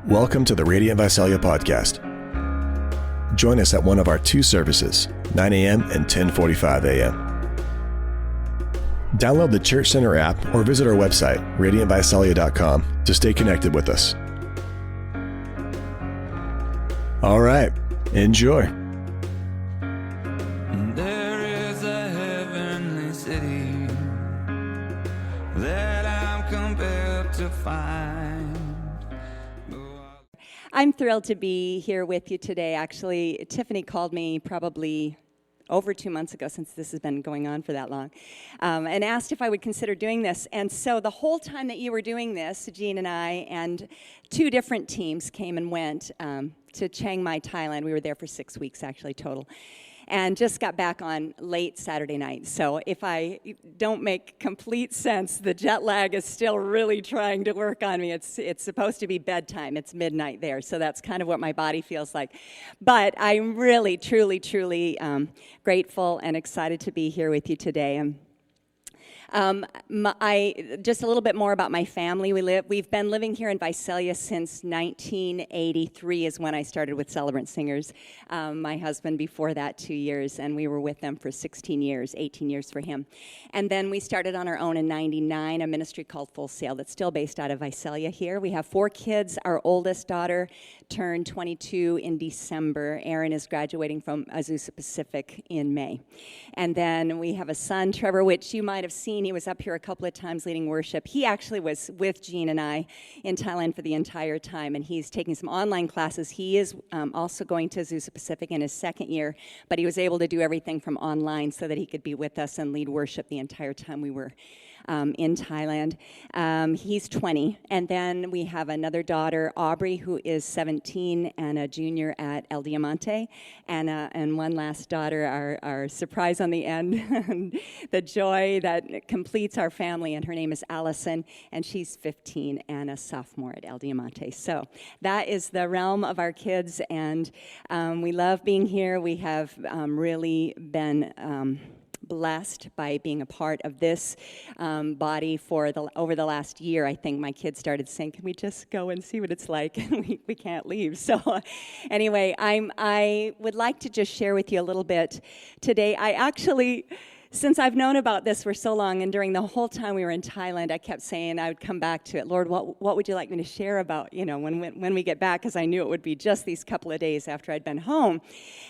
Welcome to the Radiant Visalia podcast. Join us at one of our two services, 9 a.m. and 10:45 a.m. Download the Church Center app or visit our website, radiantvisalia.com, to stay connected with us. All right, enjoy. There is a heavenly city that I'm compelled to find. I'm thrilled to be here with you today. Actually, Tiffany called me probably over 2 months ago, since this has been going on for that long, and asked if I would consider doing this. And so the whole time that you were doing this, Jean and I and two different teams came and went to Chiang Mai, Thailand. We were there for 6 weeks, actually, total. And just got back on late Saturday night. So if I don't make complete sense, the jet lag is still really trying to work on me. It's supposed to be bedtime. It's midnight there. So that's kind of what my body feels like. But I'm really, truly grateful and excited to be here with you today. Just a little bit more about my family. We've been living here in Visalia since 1983 is when I started with Celebrant Singers. My husband before that 2 years, and we were with them for 16 years, 18 years for him. And then we started on our own in 99, a ministry called Full Sail that's still based out of Visalia here. We have 4 kids. Our oldest daughter turned 22 in December. Erin is graduating from Azusa Pacific in May. And then we have a son, Trevor, which you might have seen. He was up here a couple of times leading worship. He actually was with Jean and I in Thailand for the entire time, and he's taking some online classes. He is also going to Azusa Pacific in his second year, but he was able to do everything from online so that he could be with us and lead worship the entire time we were in Thailand. He's 20, and then we have another daughter, Aubrey, who is 17 and a junior at El Diamante, and one last daughter, our surprise on the end, the joy that completes our family, and her name is Allison, and she's 15 and a sophomore at El Diamante. So that is the realm of our kids, and we love being here. We have really been blessed by being a part of this body for over the last year. I think my kids started saying, "Can we just go and see what it's like?" And we can't leave. So anyway, I would like to just share with you a little bit today. I actually, since I've known about this for so long, and during the whole time we were in Thailand, I kept saying I would come back to it. Lord, what would you like me to share about, when we get back? Because I knew it would be just these couple of days after I'd been home.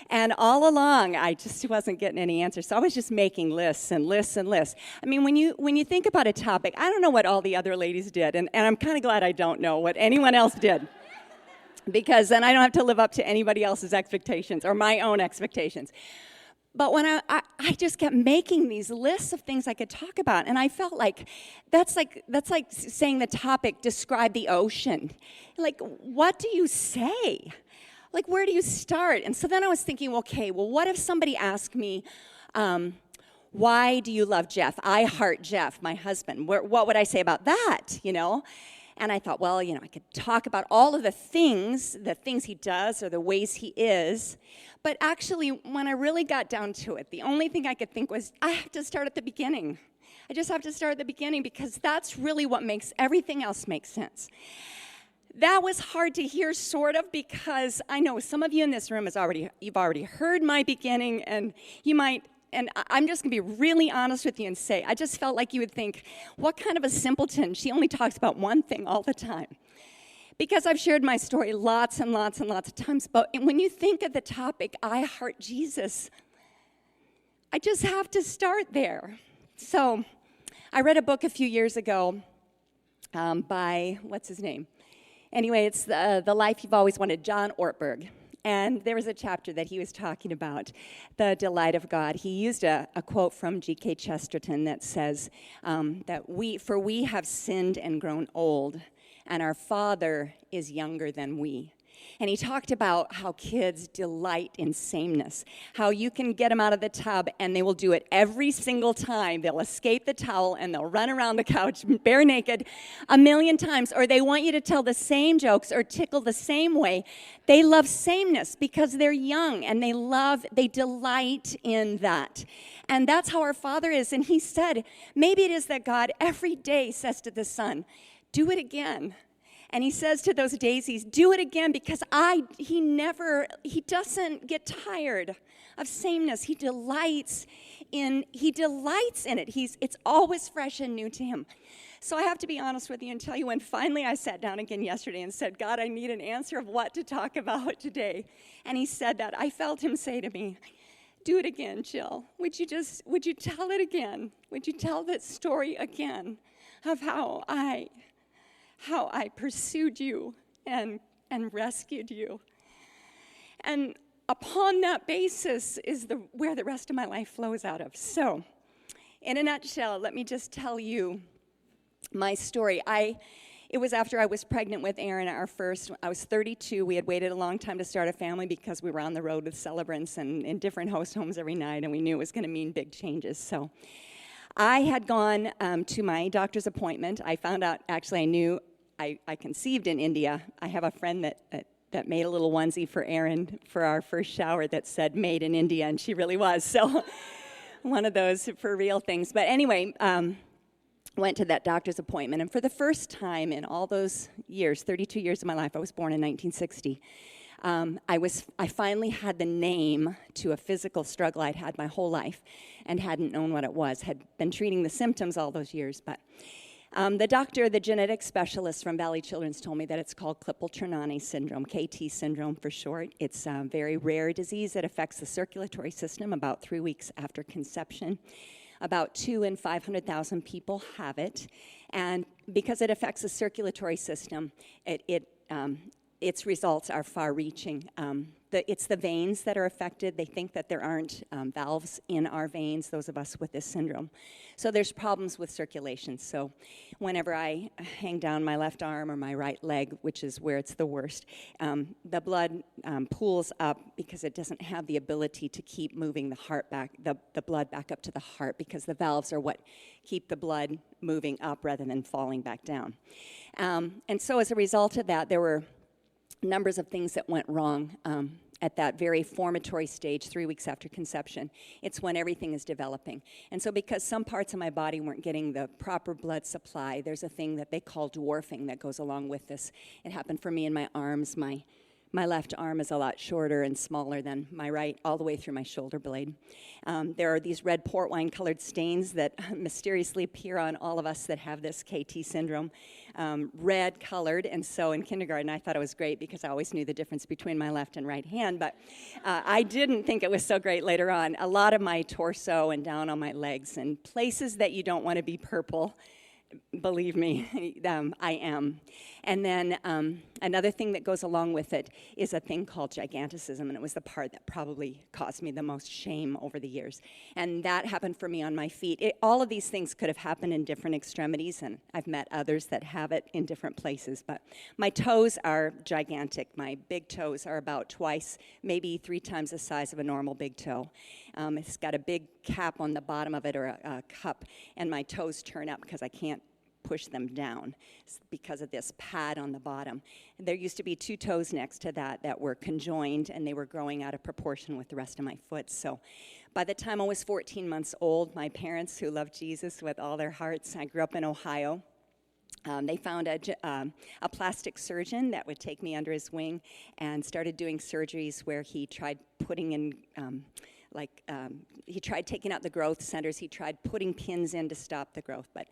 And all along, I just wasn't getting any answers. So I was just making lists and lists and lists. I mean, when you think about a topic, I don't know what all the other ladies did, and I'm kind of glad I don't know what anyone else did. Because then I don't have to live up to anybody else's expectations or my own expectations. But when I just kept making these lists of things I could talk about, and I felt like that's like saying the topic, describe the ocean. Like, what do you say? Like, where do you start? And so then I was thinking, okay, well, what if somebody asked me, why do you love Jeff? I heart Jeff, my husband. What would I say about that, And I thought, well, I could talk about all of the things he does or the ways he is. But actually, when I really got down to it, the only thing I could think was, I have to start at the beginning. I just have to start at the beginning because that's really what makes everything else make sense. That was hard to hear, sort of, because I know some of you in this room you've already heard my beginning, and you might. And I'm just going to be really honest with you and say, I just felt like you would think, what kind of a simpleton? She only talks about one thing all the time. Because I've shared my story lots and lots and lots of times. But when you think of the topic, I heart Jesus, I just have to start there. So I read a book a few years ago by, what's his name? Anyway, it's The Life You've Always Wanted, John Ortberg. And there was a chapter that he was talking about the delight of God. He used a quote from G.K. Chesterton that says that we have sinned and grown old, and our Father is younger than we. And he talked about how kids delight in sameness, how you can get them out of the tub and they will do it every single time. They'll escape the towel and they'll run around the couch bare naked 1,000,000 times, or they want you to tell the same jokes or tickle the same way. They love sameness because they're young and they delight in that. And that's how our Father is. And he said, maybe it is that God every day says to the Son, do it again. And he says to those daisies, do it again, because he doesn't get tired of sameness. He delights in it. It's always fresh and new to him. So I have to be honest with you and tell you, when finally I sat down again yesterday and said, God, I need an answer of what to talk about today. And he said that, I felt him say to me, do it again, Jill. Would you tell it again? Would you tell that story again of how I pursued you and rescued you? And upon that basis is where the rest of my life flows out of. So, in a nutshell, let me just tell you my story. It was after I was pregnant with Aaron, our first. I was 32. We had waited a long time to start a family because we were on the road with celebrants and in different host homes every night, and we knew it was going to mean big changes. So I had gone to my doctor's appointment. I found out, actually, I knew I conceived in India. I have a friend that made a little onesie for Aaron for our first shower that said made in India, and she really was. So one of those for real things. But anyway, went to that doctor's appointment, and for the first time in all those years, 32 years of my life, I was born in 1960, I finally had the name to a physical struggle I'd had my whole life and hadn't known what it was, had been treating the symptoms all those years, but the doctor, the genetic specialist from Valley Children's, told me that it's called Klippel-Trenaunay syndrome, KT syndrome for short. It's a very rare disease that affects the circulatory system about 3 weeks after conception. About 2 in 500,000 people have it, and because it affects the circulatory system, its results are far-reaching. It's the veins that are affected. They think that there aren't valves in our veins, those of us with this syndrome. So there's problems with circulation. So whenever I hang down my left arm or my right leg, which is where it's the worst, the blood pools up because it doesn't have the ability to keep moving the heart back, the blood back up to the heart, because the valves are what keep the blood moving up rather than falling back down. And so as a result of that, there were numbers of things that went wrong at that very formatory stage, 3 weeks after conception. It's when everything is developing. And so because some parts of my body weren't getting the proper blood supply, there's a thing that they call dwarfing that goes along with this. It happened for me in my arms. My left arm is a lot shorter and smaller than my right, all the way through my shoulder blade. There are these red port wine colored stains that mysteriously appear on all of us that have this KT syndrome, red colored. And so in kindergarten, I thought it was great because I always knew the difference between my left and right hand, but I didn't think it was so great later on. A lot of my torso and down on my legs and places that you don't want to be purple. Believe me, I am. And then another thing that goes along with it is a thing called giganticism, and it was the part that probably caused me the most shame over the years. And that happened for me on my feet. All of these things could have happened in different extremities, and I've met others that have it in different places. But my toes are gigantic. My big toes are about twice, maybe 3 times the size of a normal big toe. It's got a big cap on the bottom of it, or a cup, and my toes turn up because I can't push them down because of this pad on the bottom. And there used to be 2 toes next to that were conjoined, and they were growing out of proportion with the rest of my foot. So by the time I was 14 months old, my parents, who loved Jesus with all their hearts, I grew up in Ohio, they found a plastic surgeon that would take me under his wing and started doing surgeries where he tried putting in he tried taking out the growth centers. He tried putting pins in to stop the growth. But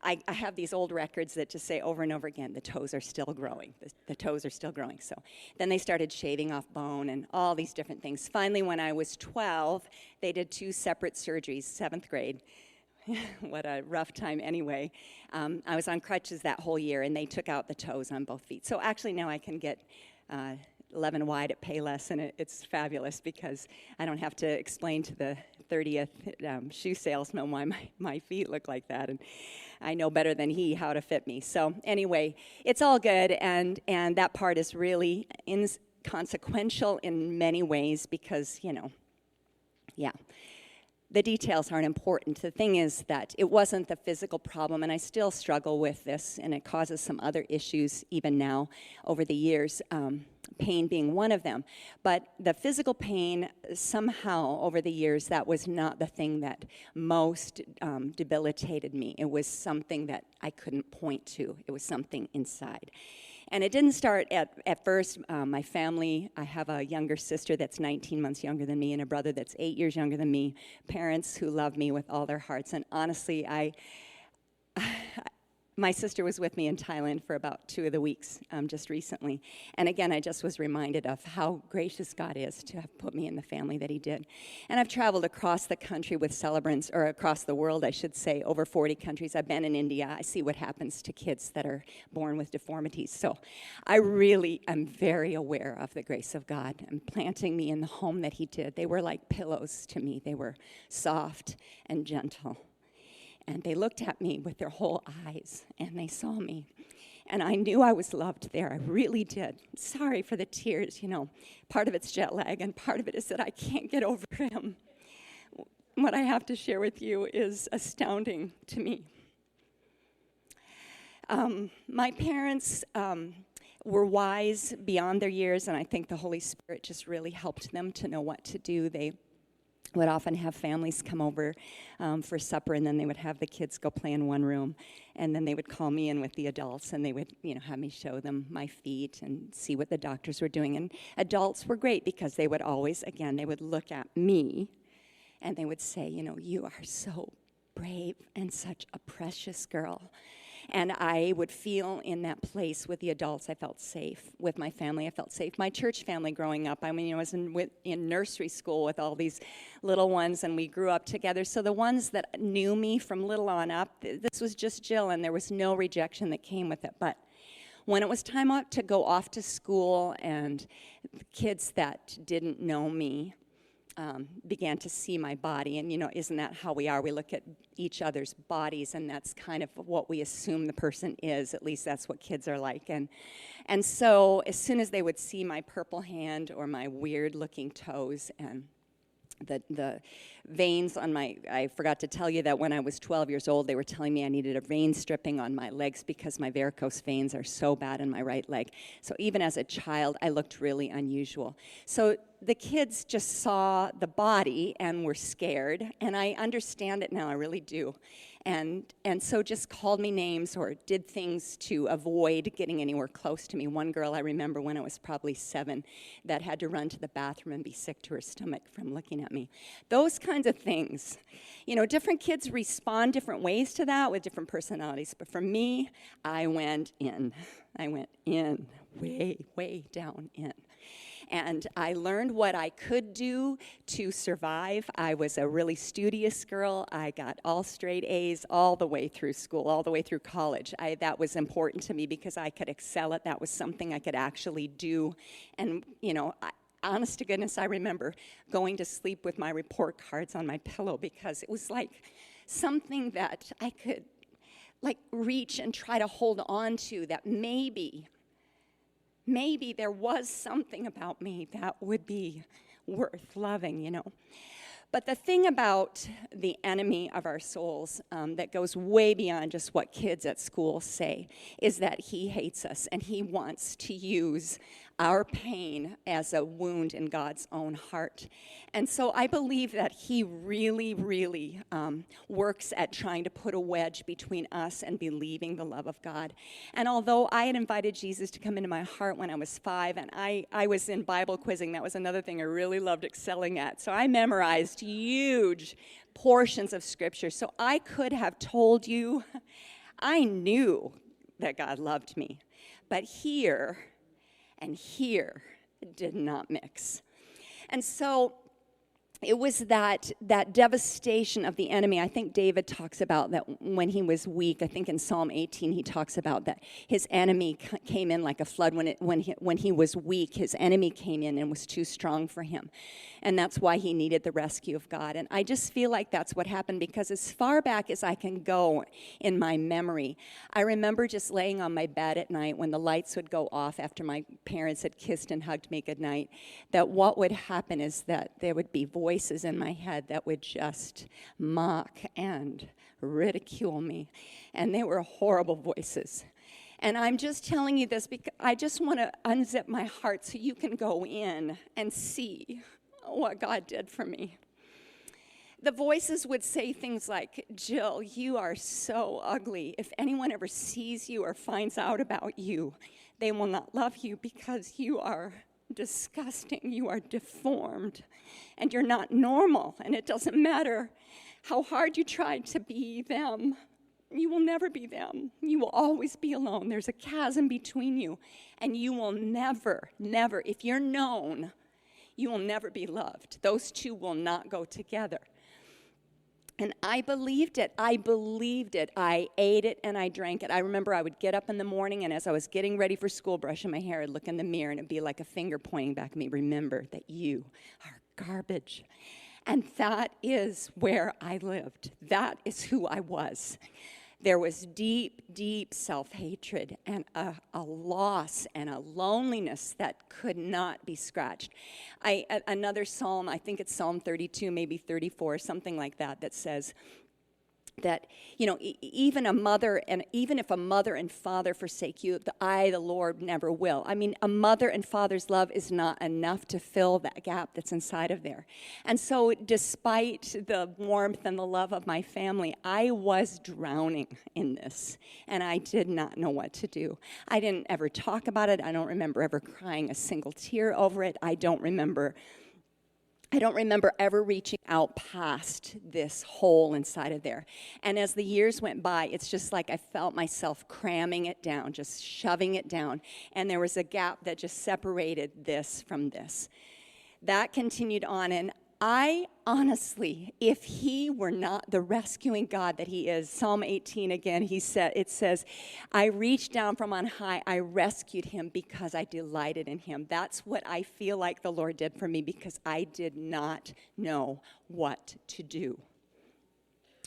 I have these old records that just say over and over again, the toes are still growing. The toes are still growing. So then they started shaving off bone and all these different things. Finally, when I was 12, they did 2 separate surgeries, 7th grade. What a rough time anyway. I was on crutches that whole year, and they took out the toes on both feet. So actually now I can get 11 wide at Payless, and it's fabulous because I don't have to explain to the 30th shoe salesman why my feet look like that, and I know better than he how to fit me. So anyway, it's all good, and that part is really inconsequential in many ways because, the details aren't important. The thing is that it wasn't the physical problem, and I still struggle with this, and it causes some other issues even now over the years. pain being one of them. But the physical pain, somehow over the years, that was not the thing that most debilitated me. It was something that I couldn't point to. It was something inside. And it didn't start at first. My family, I have a younger sister that's 19 months younger than me and a brother that's 8 years younger than me, parents who love me with all their hearts. And honestly, my sister was with me in Thailand for about 2 of the weeks just recently. And again, I just was reminded of how gracious God is to have put me in the family that he did. And I've traveled across the country with celebrants, or across the world, I should say, over 40 countries. I've been in India. I see what happens to kids that are born with deformities. So I really am very aware of the grace of God and planting me in the home that he did. They were like pillows to me. They were soft and gentle. And they looked at me with their whole eyes, and they saw me. And I knew I was loved there. I really did. Sorry for the tears, Part of it's jet lag, and part of it is that I can't get over him. What I have to share with you is astounding to me. My parents were wise beyond their years, and I think the Holy Spirit just really helped them to know what to do. They would often have families come over for supper, and then they would have the kids go play in one room, and then they would call me in with the adults, and they would, have me show them my feet and see what the doctors were doing. And adults were great because they would always, again, they would look at me, and they would say, you are so brave and such a precious girl. And I would feel in that place with the adults, I felt safe. With my family, I felt safe. My church family growing up, I was in nursery school with all these little ones, and we grew up together. So the ones that knew me from little on up, this was just Jill, and there was no rejection that came with it. But when it was time to go off to school, and the kids that didn't know me began to see my body, and isn't that how we are? We look at each other's bodies, and that's kind of what we assume the person is. At least that's what kids are like. And so as soon as they would see my purple hand or my weird-looking toes and the veins on I forgot to tell you that when I was 12 years old, they were telling me I needed a vein stripping on my legs because my varicose veins are so bad in my right leg. So even as a child, I looked really unusual. So the kids just saw the body and were scared, and I understand it now, I really do. And so just called me names or did things to avoid getting anywhere close to me. One girl I remember when I was probably 7 that had to run to the bathroom and be sick to her stomach from looking at me. Those kinds of things. Different kids respond different ways to that with different personalities. But for me, I went in. I went in, way, way down in. And I learned what I could do to survive. I was a really studious girl. I got all straight A's all the way through school, all the way through college. That was important to me because I could excel at that. Was something I could actually do. And, honest to goodness, I remember going to sleep with my report cards on my pillow because it was like something that I could, reach and try to hold on to, that maybe there was something about me that would be worth loving, But the thing about the enemy of our souls that goes way beyond just what kids at school say is that he hates us, and he wants to use our pain as a wound in God's own heart. And so I believe that he really, really works at trying to put a wedge between us and believing the love of God. And although I had invited Jesus to come into my heart when I was 5, and I was in Bible quizzing, that was another thing I really loved excelling at. So I memorized huge portions of Scripture. So I could have told you, I knew that God loved me. But here and here did not mix. And so it was that devastation of the enemy. I think David talks about that when he was weak. I think in Psalm 18 he talks about that his enemy came in like a flood. When he was weak, his enemy came in and was too strong for him. And that's why he needed the rescue of God. And I just feel like that's what happened, because as far back as I can go in my memory, I remember just laying on my bed at night when the lights would go off after my parents had kissed and hugged me goodnight, that what would happen is that there would be voices in my head that would just mock and ridicule me. And they were horrible voices. And I'm just telling you this because I just want to unzip my heart so you can go in and see what God did for me. The voices would say things like, Jill, you are so ugly. If anyone ever sees you or finds out about you, they will not love you because you are disgusting. You are deformed. And you're not normal. And it doesn't matter how hard you try to be them. You will never be them. You will always be alone. There's a chasm between you. And you will never, if you're known, you will never be loved. Those two will not go together. And I believed it. I ate it and I drank it. I remember I would get up in the morning, and as I was getting ready for school, brushing my hair, I'd look in the mirror, and it'd be like a finger pointing back at me. Remember that you are garbage. And that is where I lived. That is who I was. There was deep, deep self-hatred and a loss and a loneliness that could not be scratched. Another psalm, I think it's Psalm 32, maybe 34, something like that, that says that, even if a mother and father forsake you, the Lord, never will. I mean, a mother and father's love is not enough to fill that gap that's inside of there. And so despite the warmth and the love of my family, I was drowning in this, and I did not know what to do. I didn't ever talk about it. I don't remember ever crying a single tear over it. I don't remember ever reaching out past this hole inside of there. And as the years went by, it's just like I felt myself cramming it down, just shoving it down. And there was a gap that just separated this from this. That continued on, and I honestly, if he were not the rescuing God that he is, Psalm 18 again, it says, I reached down from on high, I rescued him because I delighted in him. That's what I feel like the Lord did for me because I did not know what to do.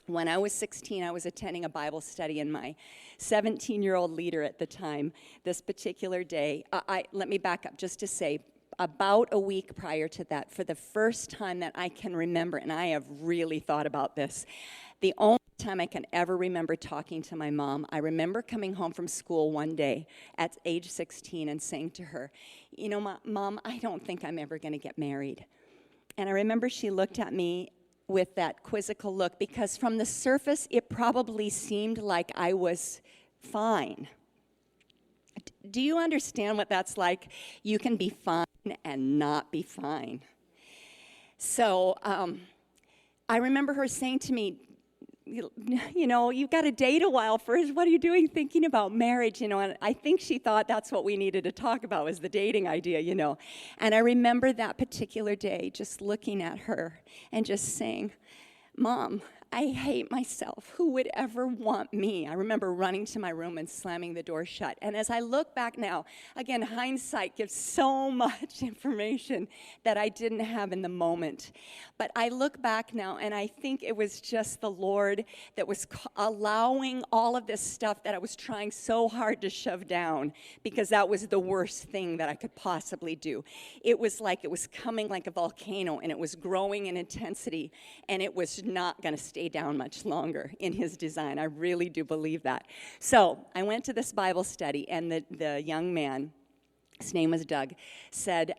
When I was 16, I was attending a Bible study, and my 17-year-old leader at the time, this particular day, let me back up just to say, about a week prior to that, for the first time that I can remember, and I have really thought about this, the only time I can ever remember talking to my mom, I remember coming home from school one day at age 16 and saying to her, Mom, I don't think I'm ever going to get married. And I remember she looked at me with that quizzical look, because from the surface, it probably seemed like I was fine. Do you understand what that's like? You can be fine and not be fine. So I remember her saying to me, you've got to date a while first. What are you doing thinking about marriage? And I think she thought that's what we needed to talk about, was the dating idea, And I remember that particular day just looking at her and just saying, Mom, I hate myself. Who would ever want me? I remember running to my room and slamming the door shut. And as I look back now, again, hindsight gives so much information that I didn't have in the moment. But I look back now, and I think it was just the Lord that was allowing all of this stuff that I was trying so hard to shove down, because that was the worst thing that I could possibly do. It was like it was coming like a volcano, and it was growing in intensity, and it was not going to stay down much longer in his design. I really do believe that. So I went to this Bible study, and the young man, his name was Doug, said,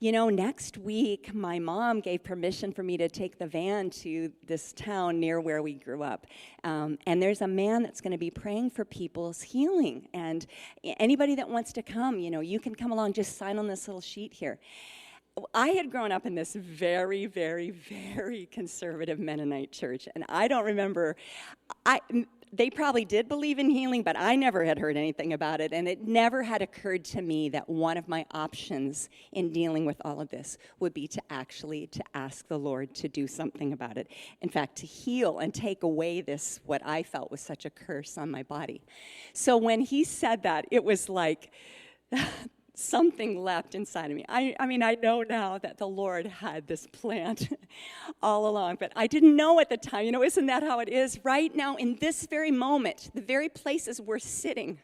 next week my mom gave permission for me to take the van to this town near where we grew up. And there's a man that's going to be praying for people's healing. And anybody that wants to come, you can come along, just sign on this little sheet here. I had grown up in this very, very, very conservative Mennonite church, and I don't remember, they probably did believe in healing, but I never had heard anything about it, and it never had occurred to me that one of my options in dealing with all of this would be to ask the Lord to do something about it. In fact, to heal and take away this, what I felt was such a curse on my body. So when he said that, it was like something leapt inside of me. I mean, I know now that the Lord had this planned all along, but I didn't know at the time. Isn't that how it is? Right now, in this very moment, the very places we're sitting,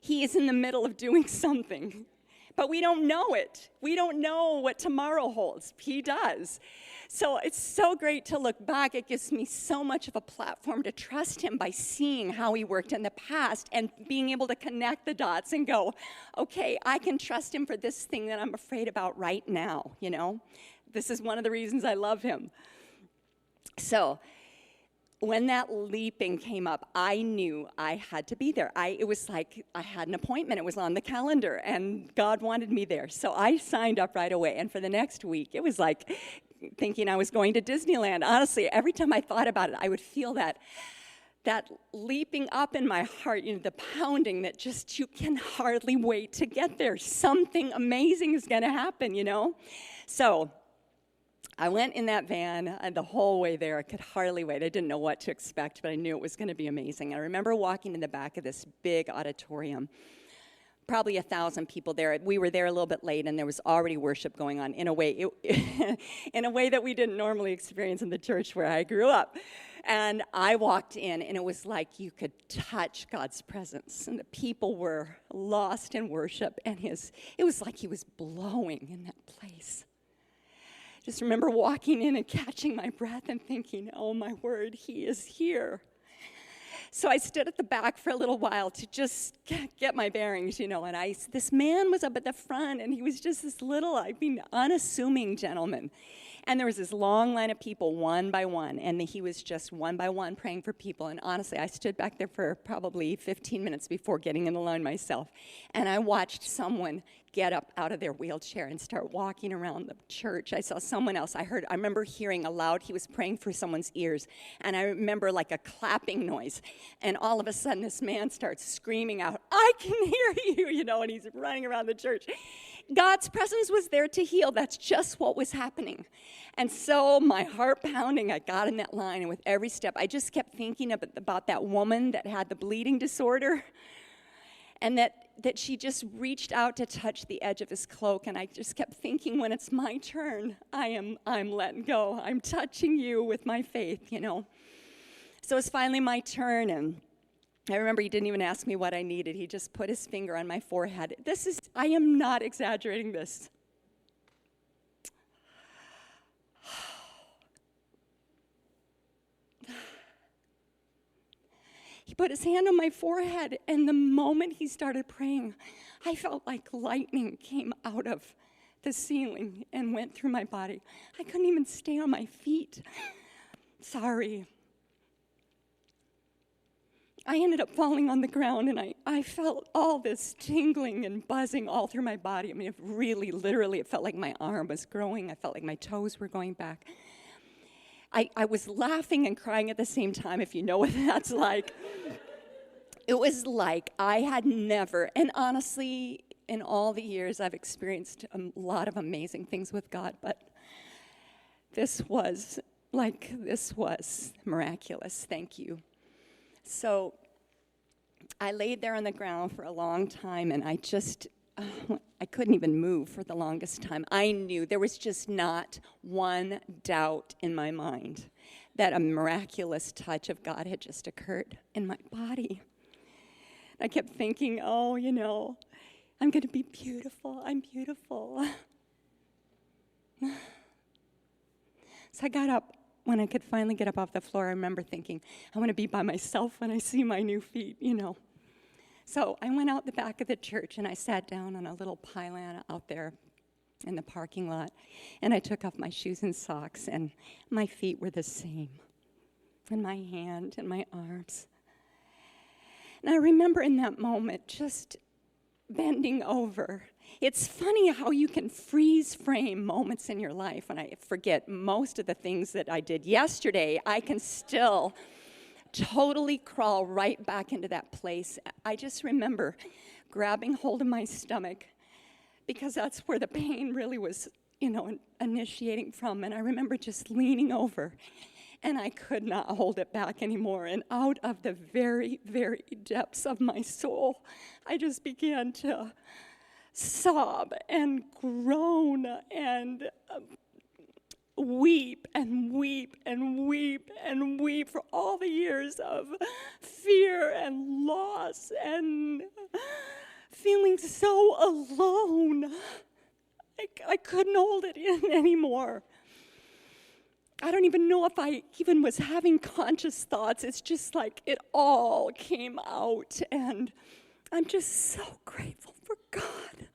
he is in the middle of doing something. But we don't know it. We don't know what tomorrow holds. He does. So it's so great to look back. It gives me so much of a platform to trust him by seeing how he worked in the past and being able to connect the dots and go, okay, I can trust him for this thing that I'm afraid about right now, you know? This is one of the reasons I love him. So when that leaping came up, I knew I had to be there. It was like I had an appointment. It was on the calendar, and God wanted me there. So I signed up right away. And for the next week, it was like thinking I was going to Disneyland. Honestly, every time I thought about it, I would feel that leaping up in my heart, you know, the pounding that just you can hardly wait to get there. Something amazing is going to happen, you know. So I went in that van, and the whole way there, I could hardly wait. I didn't know what to expect, but I knew it was going to be amazing. I remember walking in the back of this big auditorium, probably 1,000 people there. We were there a little bit late, and there was already worship going on in a way that we didn't normally experience in the church where I grew up. And I walked in, and it was like you could touch God's presence, and the people were lost in worship, and it was like he was blowing in that place. Just remember walking in and catching my breath and thinking, oh my word, he is here. So I stood at the back for a little while to just get my bearings, you know, and this man was up at the front, and he was just this little, unassuming gentleman. And there was this long line of people, one by one, and he was just one by one praying for people. And honestly, I stood back there for probably 15 minutes before getting in the line myself, and I watched someone get up out of their wheelchair and start walking around the church. I saw someone else. I remember hearing aloud, he was praying for someone's ears, and I remember like a clapping noise, and all of a sudden this man starts screaming out, I can hear you, you know, and he's running around the church. God's presence was there to heal. That's just what was happening. And so my heart pounding, I got in that line, and with every step, I just kept thinking about that woman that had the bleeding disorder, and that she just reached out to touch the edge of his cloak, and I just kept thinking, when it's my turn, I'm letting go. I'm touching you with my faith, you know. So it's finally my turn, and I remember he didn't even ask me what I needed. He just put his finger on my forehead. I am not exaggerating this. He put his hand on my forehead, and the moment he started praying, I felt like lightning came out of the ceiling and went through my body. I couldn't even stay on my feet. Sorry. I ended up falling on the ground, and I felt all this tingling and buzzing all through my body. I mean, it really, literally, it felt like my arm was growing. I felt like my toes were going back. I was laughing and crying at the same time, if you know what that's like. It was like I had never, and honestly, in all the years, I've experienced a lot of amazing things with God, but this was miraculous. Thank you. So I laid there on the ground for a long time, and I couldn't even move for the longest time. I knew there was just not one doubt in my mind that a miraculous touch of God had just occurred in my body. I kept thinking, oh, you know, I'm going to be beautiful. I'm beautiful. So I got up. When I could finally get up off the floor, I remember thinking, I want to be by myself when I see my new feet, you know. So I went out the back of the church, and I sat down on a little pylon out there in the parking lot, and I took off my shoes and socks, and my feet were the same, and my hand and my arms. And I remember in that moment just bending over. It's funny how you can freeze frame moments in your life. When I forget most of the things that I did yesterday, I can still totally crawl right back into that place. I just remember grabbing hold of my stomach because that's where the pain really was, you know, initiating from. And I remember just leaning over, and I could not hold it back anymore. And out of the very, very depths of my soul, I just began to sob and groan and weep and weep and weep and weep for all the years of fear and loss and feeling so alone. I couldn't hold it in anymore. I don't even know if I even was having conscious thoughts. It's just like it all came out, and I'm just so grateful for God.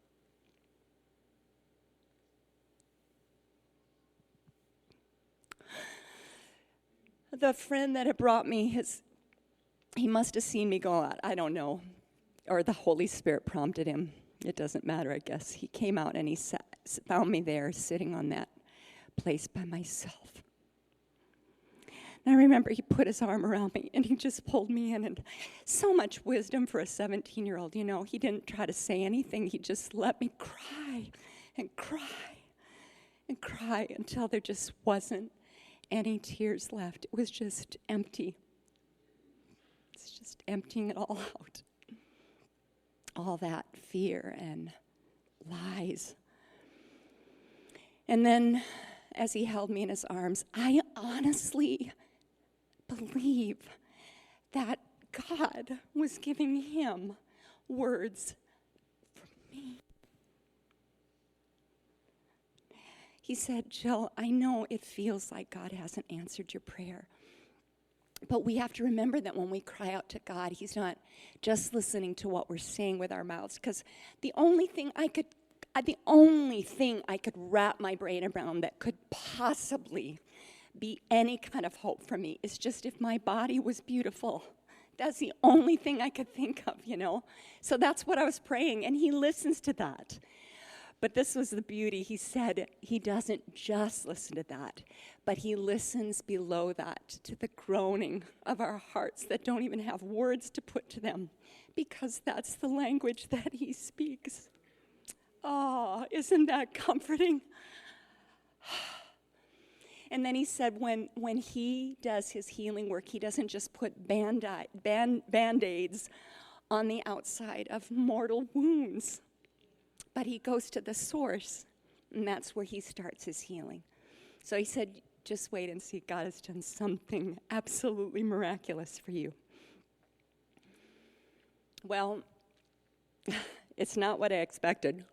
The friend that had brought me, he must have seen me go out, I don't know, or the Holy Spirit prompted him. It doesn't matter, I guess. He came out and he found me there sitting on that place by myself. And I remember he put his arm around me and he just pulled me in, and so much wisdom for a 17-year-old, you know. He didn't try to say anything. He just let me cry and cry and cry until there just wasn't any tears left. It was just empty. It's just emptying it all out. All that fear and lies. And then as he held me in his arms, I honestly believe that God was giving him words from me. He said, Jill, I know it feels like God hasn't answered your prayer, but we have to remember that when we cry out to God, he's not just listening to what we're saying with our mouths, because the only thing I could wrap my brain around that could possibly be any kind of hope for me is just if my body was beautiful. That's the only thing I could think of, you know. So that's what I was praying, and he listens to that. But this was the beauty. He said he doesn't just listen to that, but he listens below that to the groaning of our hearts that don't even have words to put to them, because that's the language that he speaks. Oh, isn't that comforting? And then he said when he does his healing work, he doesn't just put Band-Aids on the outside of mortal wounds, but he goes to the source, and that's where he starts his healing. So he said, just wait and see. God has done something absolutely miraculous for you. Well, it's not what I expected.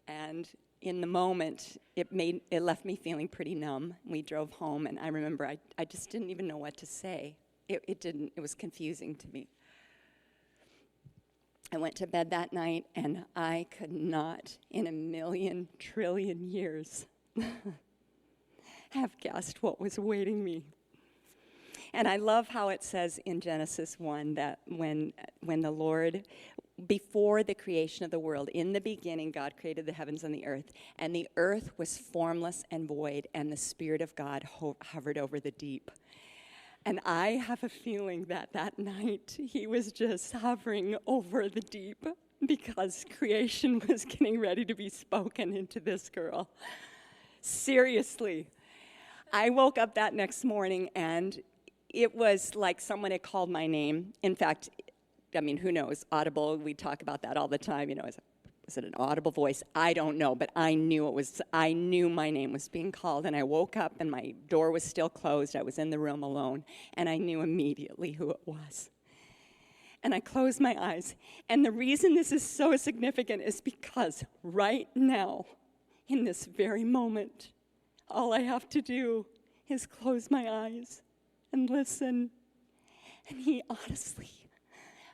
And in the moment, it left me feeling pretty numb. We drove home, and I remember I just didn't even know what to say. It was confusing to me. I went to bed that night, and I could not, in a million trillion years, have guessed what was awaiting me. And I love how it says in Genesis 1 that when the Lord, before the creation of the world, in the beginning, God created the heavens and the earth was formless and void, and the Spirit of God hovered over the deep. And I have a feeling that night he was just hovering over the deep because creation was getting ready to be spoken into this girl. Seriously. I woke up that next morning, and it was like someone had called my name. In fact, I mean, who knows? Audible, we talk about that all the time. You know, is it an audible voice? I don't know, but I knew my name was being called, and I woke up, and my door was still closed. I was in the room alone, and I knew immediately who it was. And I closed my eyes. And the reason this is so significant is because right now, in this very moment, all I have to do is close my eyes and listen. And he honestly,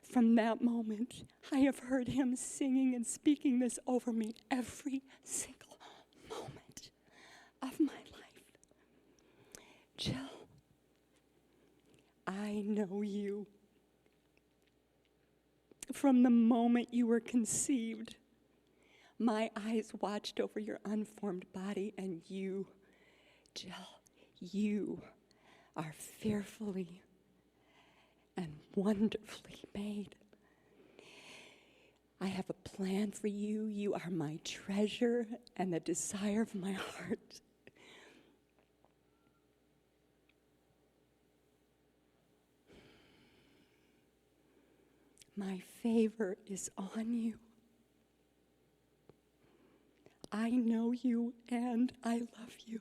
from that moment, I have heard him singing and speaking this over me every single moment of my life. Jill, I know you. From the moment you were conceived, my eyes watched over your unformed body, and you, Jill, you are fearfully and wonderfully made. I have a plan for you. You are my treasure and the desire of my heart. My favor is on you. I know you and I love you.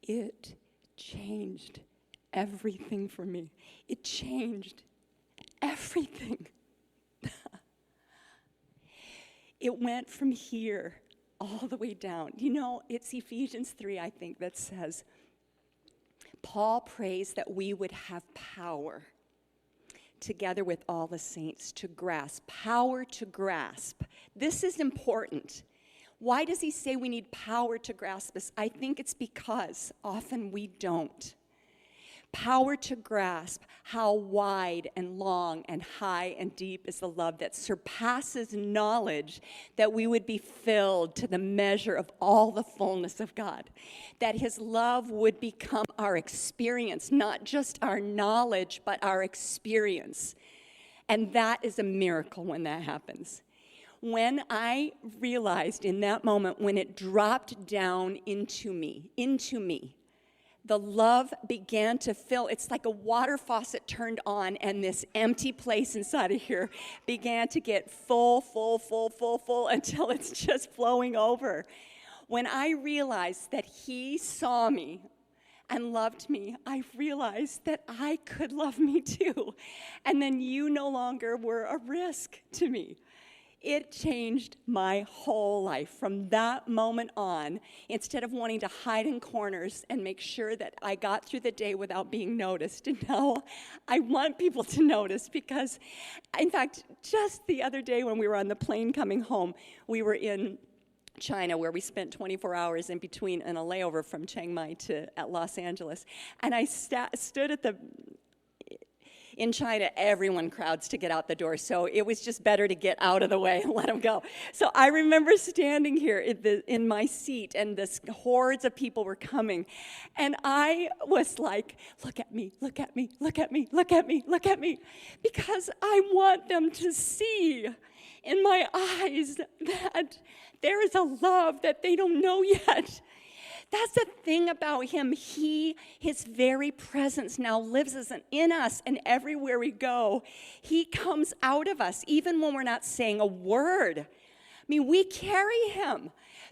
It changed everything for me. It changed everything. It went from here all the way down. You know, it's Ephesians 3, I think, that says, Paul prays that we would have power together with all the saints to grasp. Power to grasp. This is important. Why does he say we need power to grasp this? I think it's because often we don't. Power to grasp how wide and long and high and deep is the love that surpasses knowledge, that we would be filled to the measure of all the fullness of God, that his love would become our experience, not just our knowledge, but our experience. And that is a miracle when that happens. When I realized in that moment, when it dropped down into me, the love began to fill. It's like a water faucet turned on, and this empty place inside of here began to get full, until it's just flowing over. When I realized that he saw me and loved me, I realized that I could love me too. And then you no longer were a risk to me. It changed my whole life. From that moment on, instead of wanting to hide in corners and make sure that I got through the day without being noticed, and now I want people to notice because, in fact, just the other day when we were on the plane coming home, we were in China, where we spent 24 hours in between in a layover from Chiang Mai to Los Angeles. And I stood at in China, everyone crowds to get out the door, so it was just better to get out of the way and let them go. So I remember standing here in my seat, and this hordes of people were coming, and I was like, look at me, look at me, look at me, look at me, look at me, because I want them to see in my eyes that there is a love that they don't know yet. That's the thing about him. His very presence now lives in us, and everywhere we go, he comes out of us, even when we're not saying a word. I mean, we carry him.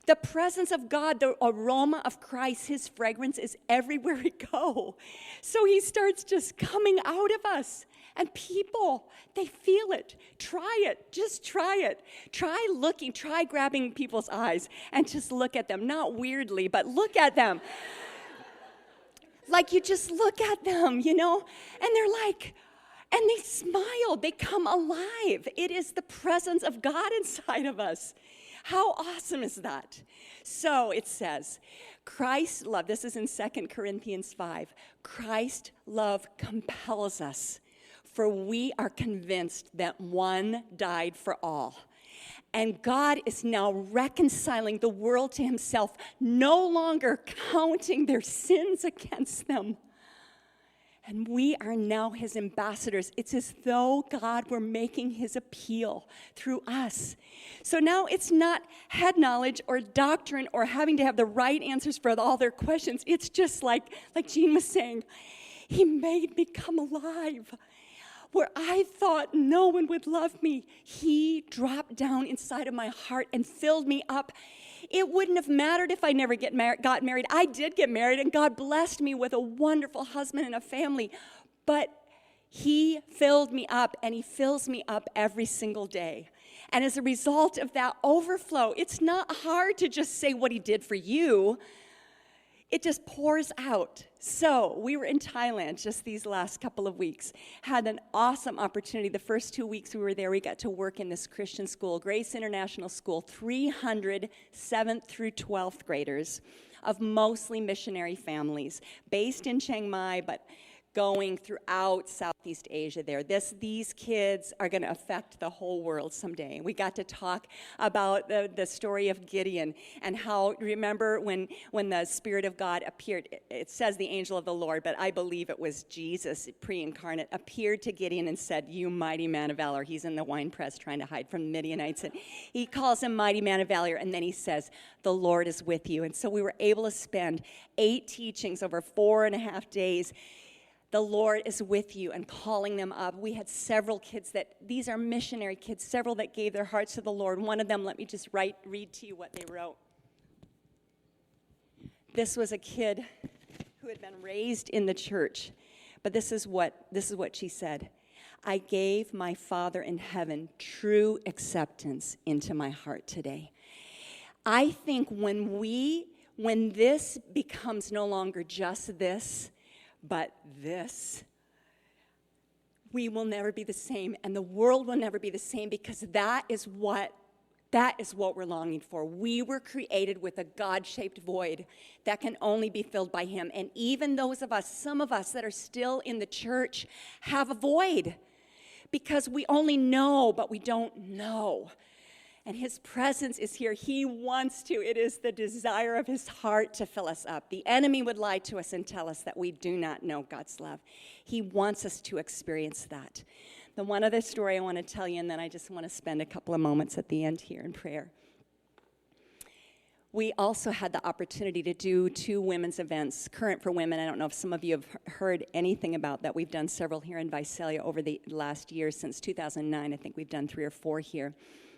The presence of God, the aroma of Christ, his fragrance is everywhere we go. So he starts just coming out of us. And people, they feel it. Try it. Just try it. Try grabbing people's eyes and just look at them. Not weirdly, but look at them. Like you just look at them, you know? And they're like, and they smile. They come alive. It is the presence of God inside of us. How awesome is that? So it says, Christ's love, this is in 2 Corinthians 5, Christ's love compels us. For we are convinced that one died for all. And God is now reconciling the world to himself, no longer counting their sins against them. And we are now his ambassadors. It's as though God were making his appeal through us. So now it's not head knowledge or doctrine or having to have the right answers for all their questions. It's just like Jean was saying, he made me come alive. Where I thought no one would love me, he dropped down inside of my heart and filled me up. It wouldn't have mattered if I never got married. I did get married, and God blessed me with a wonderful husband and a family. But he filled me up, and he fills me up every single day. And as a result of that overflow, it's not hard to just say what he did for you. It just pours out. So we were in Thailand just these last couple of weeks, had an awesome opportunity. The first 2 weeks we were there, we got to work in this Christian school, Grace International School, 300 7th through 12th graders of mostly missionary families, based in Chiang Mai, but going throughout Southeast Asia there. These kids are going to affect the whole world someday. We got to talk about the story of Gideon and how, remember when the Spirit of God appeared, it says the angel of the Lord, but I believe it was Jesus, pre-incarnate, appeared to Gideon and said, "You mighty man of valor." He's in the wine press trying to hide from the Midianites. And he calls him mighty man of valor, and then he says, "The Lord is with you." And so we were able to spend 8 teachings over 4.5 days. The Lord is with you, and calling them up. We had several kids these are missionary kids, several that gave their hearts to the Lord. One of them, let me just read to you what they wrote. This was a kid who had been raised in the church, But this is what she said. I gave my Father in heaven true acceptance into my heart today. I think when this becomes no longer just this, but this, we will never be the same, and the world will never be the same, because that is what we're longing for. We were created with a God-shaped void that can only be filled by him. And even some of us that are still in the church have a void, because we only know, but we don't know. And his presence is here. He wants to. It is the desire of his heart to fill us up. The enemy would lie to us and tell us that we do not know God's love. He wants us to experience that. The one other story I want to tell you, and then I just want to spend a couple of moments at the end here in prayer. We also had the opportunity to do 2 women's events, Current for Women. I don't know if some of you have heard anything about that. We've done several here in Visalia over the last year. Since 2009, I think we've done 3 or 4 here.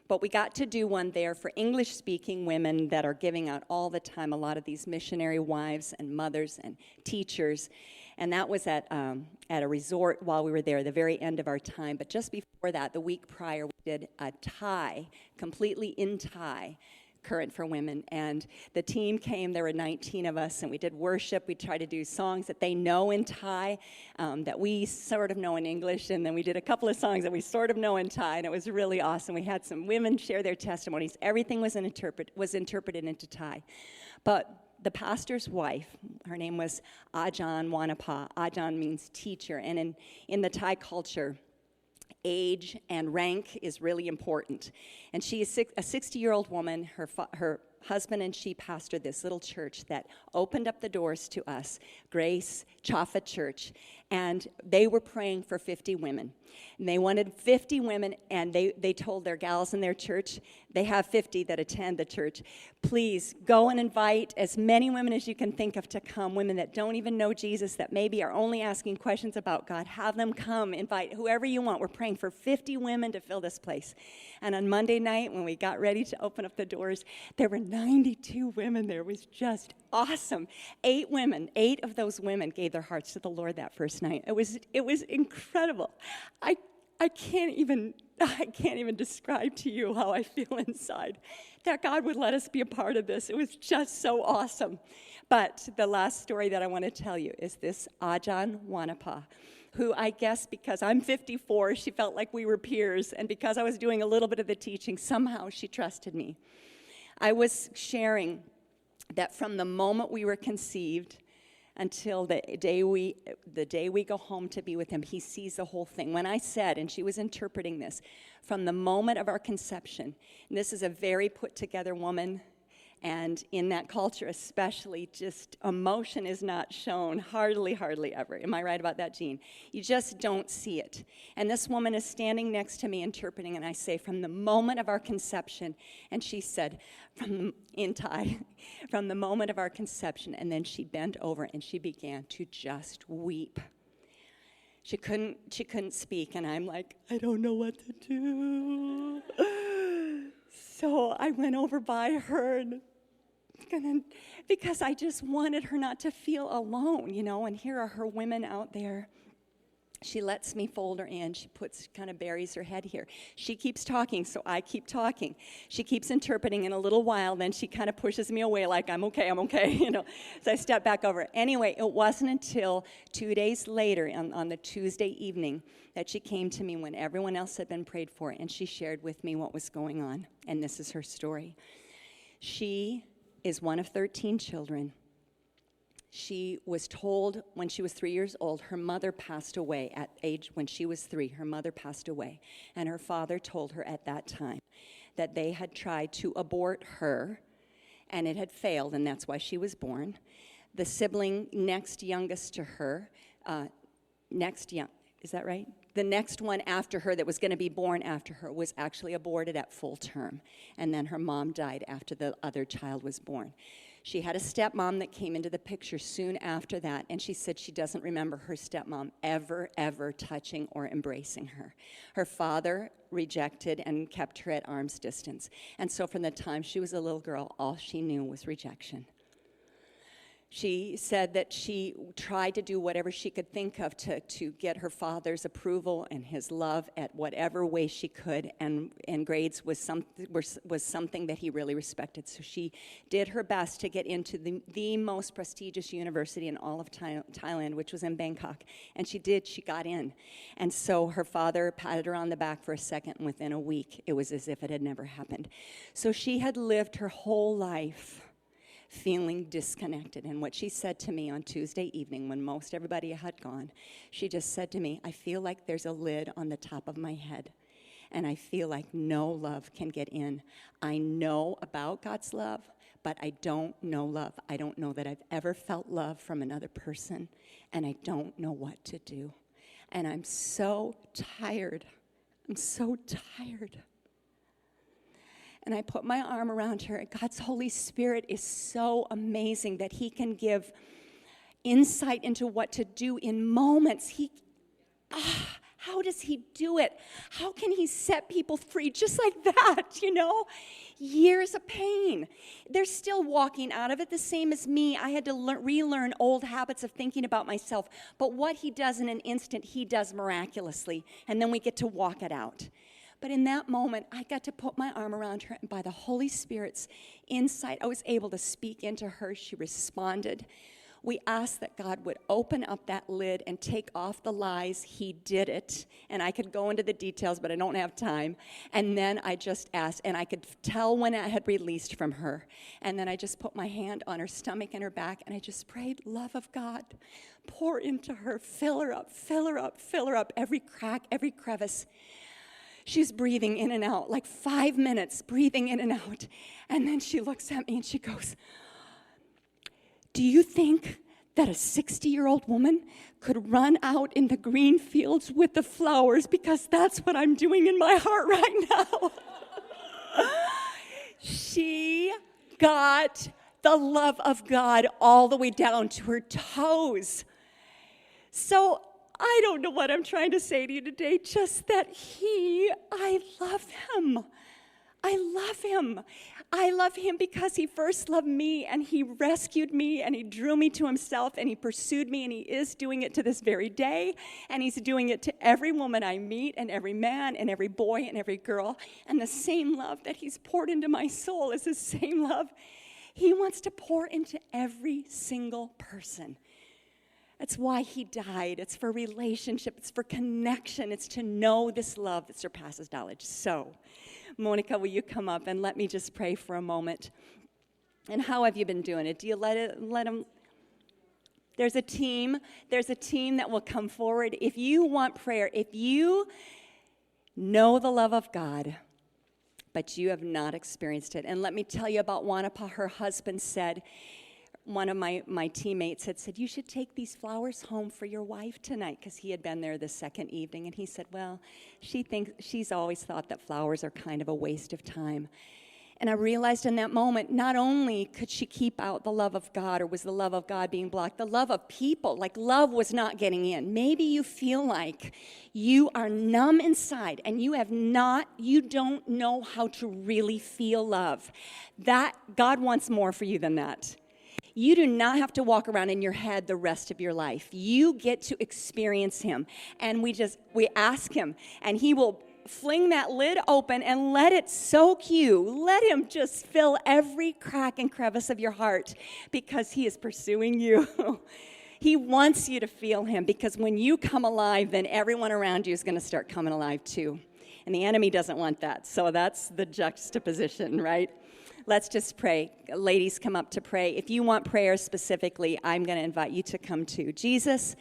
But we got to do one there for English-speaking women that are giving out all the time, a lot of these missionary wives and mothers and teachers. And that was at a resort while we were there, the very end of our time. But just before that, the week prior, we did a Thai, completely in Thai, Current for Women. And the team came, there were 19 of us, and we did worship. We tried to do songs that they know in Thai, that we sort of know in English, and then we did a couple of songs that we sort of know in Thai, and it was really awesome. We had some women share their testimonies. Everything was interpreted into Thai. But the pastor's wife, her name was Ajahn Wanapa. Ajahn means teacher, and in the Thai culture, age and rank is really important. And she is a 60-year-old woman. Her husband and she pastored this little church that opened up the doors to us, Grace Chafa Church, and they were praying for 50 women. And they wanted 50 women, and they told their gals in their church, they have 50 that attend the church, please go and invite as many women as you can think of to come, women that don't even know Jesus, that maybe are only asking questions about God. Have them come, invite whoever you want. We're praying for 50 women to fill this place. And on Monday night, when we got ready to open up the doors, there were 92 women there. It was just awesome. 8 of those women gave their hearts to the Lord that first night. It was incredible. I can't even describe to you how I feel inside that God would let us be a part of this. It was just so awesome. But the last story that I want to tell you is this Ajahn Wanapa, who I guess because I'm 54, she felt like we were peers, and because I was doing a little bit of the teaching, somehow she trusted me. I was sharing that from the moment we were conceived until the day we go home to be with him, he sees the whole thing. When I said, and she was interpreting this, from the moment of our conception, and this is a very put-together woman, and in that culture especially, just emotion is not shown, hardly ever. Am I right about that, Jean? You just don't see it. And this woman is standing next to me interpreting, and I say, from the moment of our conception, and she said, in Thai, from the moment of our conception, and then she bent over and she began to just weep. She couldn't speak, and I'm like, I don't know what to do. So I went over by her, because I just wanted her not to feel alone, and here are her women out there. She lets me fold her in. She kind of buries her head here. She keeps talking, so I keep talking. She keeps interpreting. In a little while, then she kind of pushes me away like, I'm okay. So I step back over. Anyway, it wasn't until 2 days later, on the Tuesday evening, that she came to me when everyone else had been prayed for, and she shared with me what was going on. And this is her story. She is one of 13 children. She was told when she was 3 years old, her mother passed away when she was 3. Her mother passed away. And her father told her at that time that they had tried to abort her, and it had failed, and that's why she was born. The sibling next youngest to her, is that right? The next one after her that was going to be born after her was actually aborted at full term. And then her mom died after the other child was born. She had a stepmom that came into the picture soon after that, and she said she doesn't remember her stepmom ever touching or embracing her. Her father rejected and kept her at arm's distance. And so from the time she was a little girl, all she knew was rejection. She said that she tried to do whatever she could think of to get her father's approval and his love at whatever way she could, and grades was something that he really respected. So she did her best to get into the most prestigious university in all of Thailand, which was in Bangkok, and she got in. And so her father patted her on the back for a second, and within a week, it was as if it had never happened. So she had lived her whole life feeling disconnected. And what she said to me on Tuesday evening, when most everybody had gone, she just said to me, I feel like there's a lid on the top of my head, and I feel like no love can get in. I know about God's love, but I don't know love. I don't know that I've ever felt love from another person, and I don't know what to do. And I'm so tired. I'm so tired. And I put my arm around her, and God's Holy Spirit is so amazing that he can give insight into what to do in moments. How does he do it? How can he set people free just like that, Years of pain. They're still walking out of it the same as me. I had to relearn old habits of thinking about myself. But what he does in an instant, he does miraculously. And then we get to walk it out. But in that moment, I got to put my arm around her, and by the Holy Spirit's insight, I was able to speak into her. She responded. We asked that God would open up that lid and take off the lies. He did it. And I could go into the details, but I don't have time. And then I just asked, and I could tell when I had released from her. And then I just put my hand on her stomach and her back, and I just prayed, love of God, pour into her, fill her up, fill her up, fill her up, every crack, every crevice. She's breathing in and out, like 5 minutes, breathing in and out. And then she looks at me and she goes, do you think that a 60-year-old woman could run out in the green fields with the flowers? Because that's what I'm doing in my heart right now. She got the love of God all the way down to her toes. So I don't know what I'm trying to say to you today, just that I love him. I love him. I love him because he first loved me, and he rescued me, and he drew me to himself, and he pursued me, and he is doing it to this very day, and he's doing it to every woman I meet, and every man, and every boy, and every girl. And the same love that he's poured into my soul is the same love he wants to pour into every single person. That's why he died. It's for relationship. It's for connection. It's to know this love that surpasses knowledge. So, Monica, will you come up and let me just pray for a moment? And how have you been doing it? Do you let him? There's a team. There's a team that will come forward. If you want prayer, if you know the love of God, but you have not experienced it. And let me tell you about Wanapa. Her husband said, one of my teammates had said, you should take these flowers home for your wife tonight, because he had been there the second evening. And he said, well, she's always thought that flowers are kind of a waste of time. And I realized in that moment, not only could she keep out the love of God, or was the love of God being blocked, the love of people, like love was not getting in. Maybe you feel like you are numb inside and you don't know how to really feel love. That God wants more for you than that. You do not have to walk around in your head the rest of your life. You get to experience him. And we ask him, and he will fling that lid open and let it soak you. Let him just fill every crack and crevice of your heart, because he is pursuing you. He wants you to feel him, because when you come alive, then everyone around you is going to start coming alive too. And the enemy doesn't want that. So that's the juxtaposition, right? Let's just pray. Ladies, come up to pray. If you want prayer specifically, I'm going to invite you to come too. Jesus,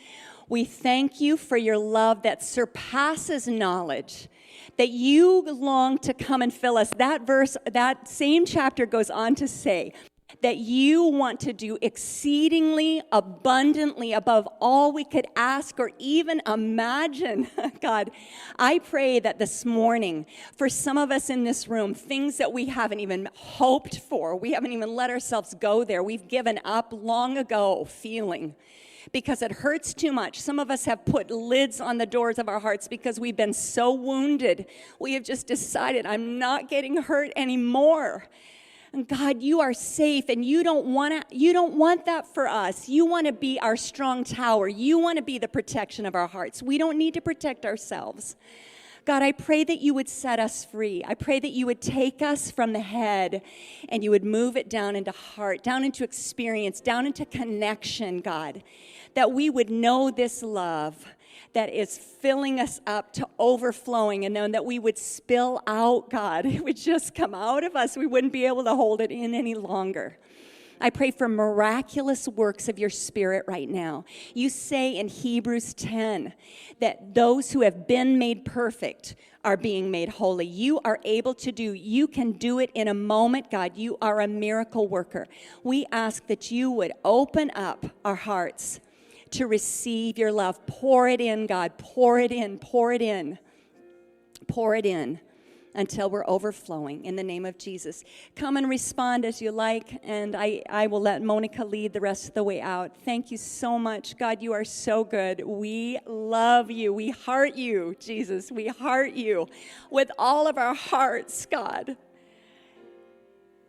we thank you for your love that surpasses knowledge, that you long to come and fill us. That verse, that same chapter goes on to say that you want to do exceedingly abundantly above all we could ask or even imagine. God, I pray that this morning, for some of us in this room, things that we haven't even hoped for, we haven't even let ourselves go there, we've given up long ago feeling, because it hurts too much. Some of us have put lids on the doors of our hearts because we've been so wounded. We have just decided, I'm not getting hurt anymore. And God, you are safe, and you don't want that for us. You want to be our strong tower. You want to be the protection of our hearts. We don't need to protect ourselves. God, I pray that you would set us free. I pray that you would take us from the head and you would move it down into heart, down into experience, down into connection, God. That we would know this love that is filling us up to overflowing, and then that we would spill out, God. It would just come out of us. We wouldn't be able to hold it in any longer. I pray for miraculous works of your Spirit right now. You say in Hebrews 10 that those who have been made perfect are being made holy. You are able to do. You can do it in a moment, God. You are a miracle worker. We ask that you would open up our hearts to receive your love. Pour it in, God. Pour it in, pour it in. Pour it in until we're overflowing in the name of Jesus. Come and respond as you like, and I will let Monica lead the rest of the way out. Thank you so much. God, you are so good. We love you. We heart you, Jesus. We heart you with all of our hearts, God.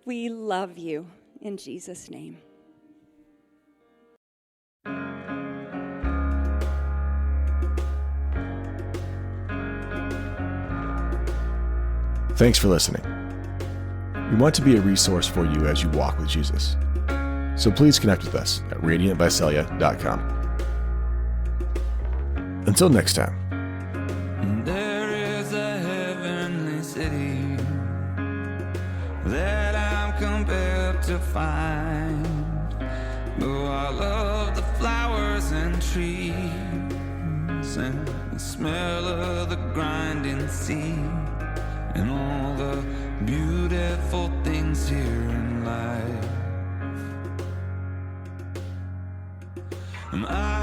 We love you in Jesus' name. Thanks for listening. We want to be a resource for you as you walk with Jesus. So please connect with us at radiantvisalia.com. Until next time. There is a heavenly city that I'm compelled to find. Though I love the flowers and trees and the smell of the grinding sea, and all the beautiful things here in life. And I